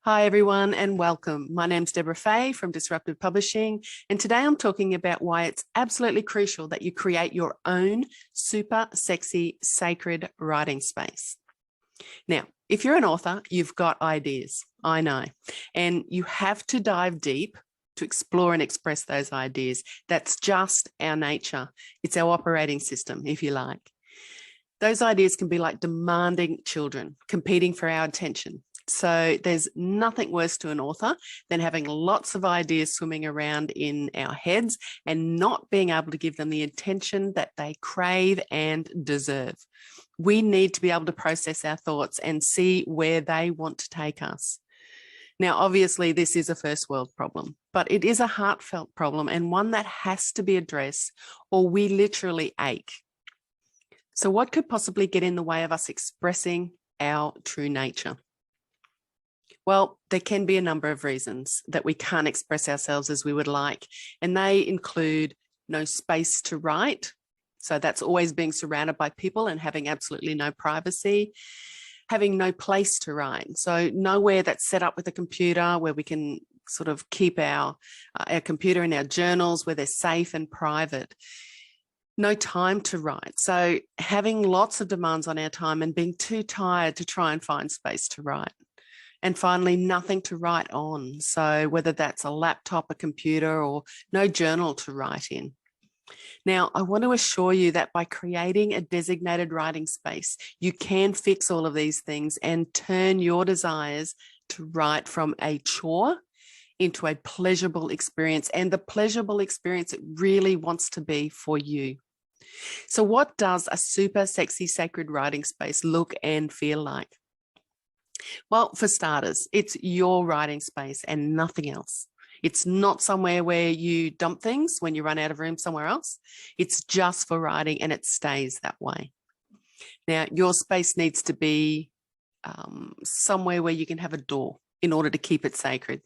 Hi everyone and welcome. My name's Deborah Fay from Disruptive Publishing, and today I'm talking about why it's absolutely crucial that you create your own super sexy sacred writing space. Now, if you're an author, you've got ideas, I know, and you have to dive deep to explore and express those ideas. That's just our nature. It's our operating system, if you like. Those ideas can be like demanding children competing for our attention. So there's nothing worse to an author than having lots of ideas swimming around in our heads and not being able to give them the attention that they crave and deserve. We need to be able to process our thoughts and see where they want to take us. Now, obviously, this is a first world problem, but it is a heartfelt problem and one that has to be addressed, or we literally ache. So what could possibly get in the way of us expressing our true nature? Well, there can be a number of reasons that we can't express ourselves as we would like, and they include no space to write. So that's always being surrounded by people and having absolutely no privacy, having no place to write. So nowhere that's set up with a computer where we can sort of keep our computer and our journals where they're safe and private. No time to write. So having lots of demands on our time and being too tired to try and find space to write. And finally, nothing to write on. So whether that's a laptop, a computer, or no journal to write in. Now, I want to assure you that by creating a designated writing space, you can fix all of these things and turn your desires to write from a chore into a pleasurable experience, and the pleasurable experience it really wants to be for you. So what does a super sexy sacred writing space look and feel like? Well, for starters, it's your writing space and nothing else. It's not somewhere where you dump things when you run out of room somewhere else. It's just for writing, and it stays that way. Now, your space needs to be somewhere where you can have a door in order to keep it sacred.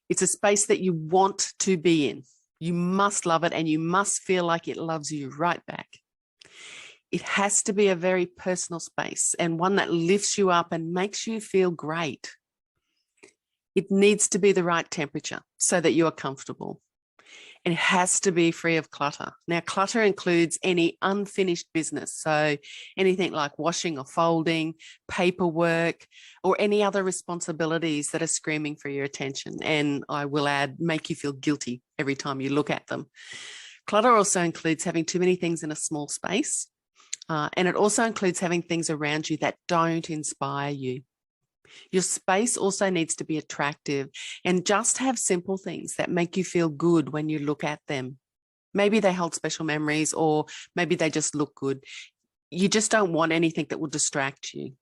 It's a space that you want to be in. You must love it, and you must feel like it loves you right back. It has to be a very personal space and one that lifts you up and makes you feel great. It needs to be the right temperature so that you are comfortable. And it has to be free of clutter. Now, clutter includes any unfinished business. So anything like washing or folding, paperwork, or any other responsibilities that are screaming for your attention. And I will add, make you feel guilty every time you look at them. Clutter also includes having too many things in a small space. And it also includes having things around you that don't inspire you. Your space also needs to be attractive and just have simple things that make you feel good when you look at them. Maybe they hold special memories, or maybe they just look good. You just don't want anything that will distract you.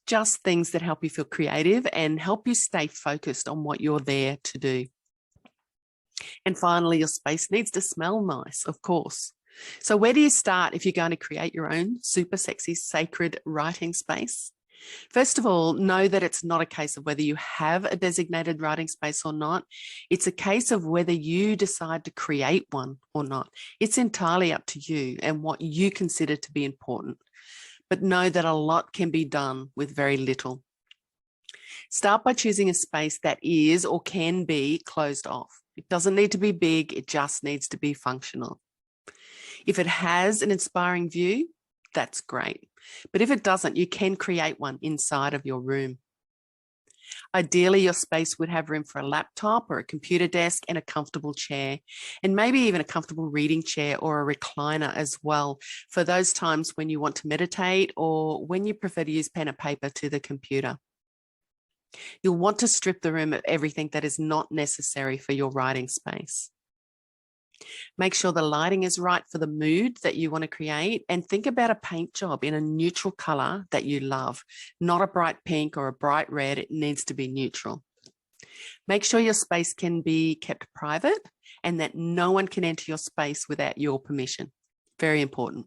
Just things that help you feel creative and help you stay focused on what you're there to do. And finally, your space needs to smell nice, of course. So where do you start if you're going to create your own super sexy sacred writing space? First of all, know that it's not a case of whether you have a designated writing space or not. It's a case of whether you decide to create one or not. It's entirely up to you and what you consider to be important. But know that a lot can be done with very little. Start by choosing a space that is or can be closed off. It doesn't need to be big, it just needs to be functional. If it has an inspiring view, that's great. But if it doesn't, you can create one inside of your room. Ideally, your space would have room for a laptop or a computer desk and a comfortable chair, and maybe even a comfortable reading chair or a recliner as well, for those times when you want to meditate or when you prefer to use pen and paper to the computer. You'll want to strip the room of everything that is not necessary for your writing space. Make sure the lighting is right for the mood that you want to create, and think about a paint job in a neutral color that you love, not a bright pink or a bright red. It needs to be neutral. Make sure your space can be kept private and that no one can enter your space without your permission. Very important.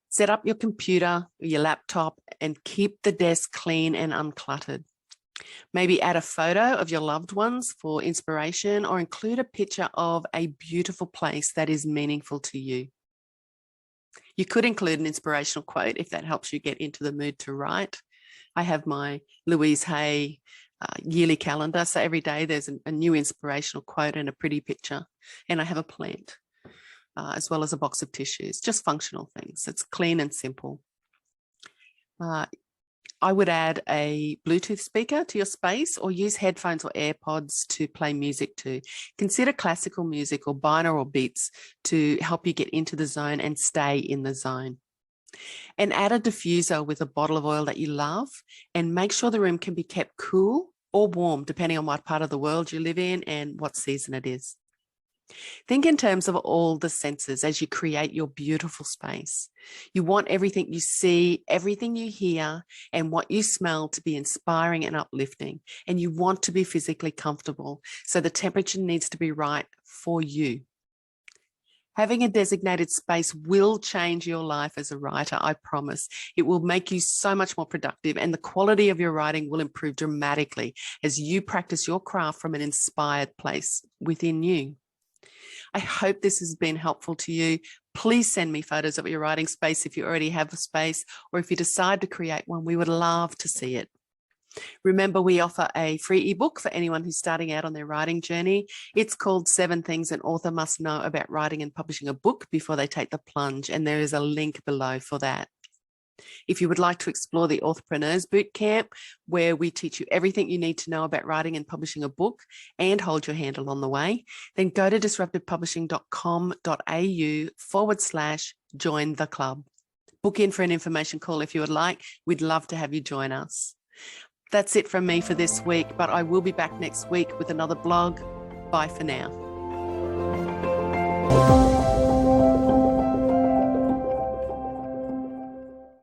Set up your computer or your laptop and keep the desk clean and uncluttered. Maybe add a photo of your loved ones for inspiration, or include a picture of a beautiful place that is meaningful to you. You could include an inspirational quote if that helps you get into the mood to write. I have my Louise Hay yearly calendar. So every day there's a new inspirational quote and a pretty picture. And I have a plant as well as a box of tissues, just functional things. It's clean and simple. I would add a Bluetooth speaker to your space or use headphones or AirPods to play music to. Consider classical music or binaural beats to help you get into the zone and stay in the zone. And add a diffuser with a bottle of oil that you love, and make sure the room can be kept cool or warm, depending on what part of the world you live in and what season it is. Think in terms of all the senses as you create your beautiful space. You want everything you see, everything you hear, and what you smell to be inspiring and uplifting. And you want to be physically comfortable. So the temperature needs to be right for you. Having a designated space will change your life as a writer, I promise. It will make you so much more productive, and the quality of your writing will improve dramatically as you practice your craft from an inspired place within you. I hope this has been helpful to you. Please send me photos of your writing space if you already have a space, or if you decide to create one, we would love to see it. Remember, we offer a free ebook for anyone who's starting out on their writing journey. It's called 7 Things an Author Must Know About Writing and Publishing a Book Before They Take the Plunge, and there is a link below for that. If you would like to explore the Authorpreneurs Bootcamp, where we teach you everything you need to know about writing and publishing a book and hold your handle on the way, then go to disruptivepublishing.com.au/join the club. Book in for an information call if you would like. We'd love to have you join us. That's it from me for this week, but I will be back next week with another blog. Bye for now.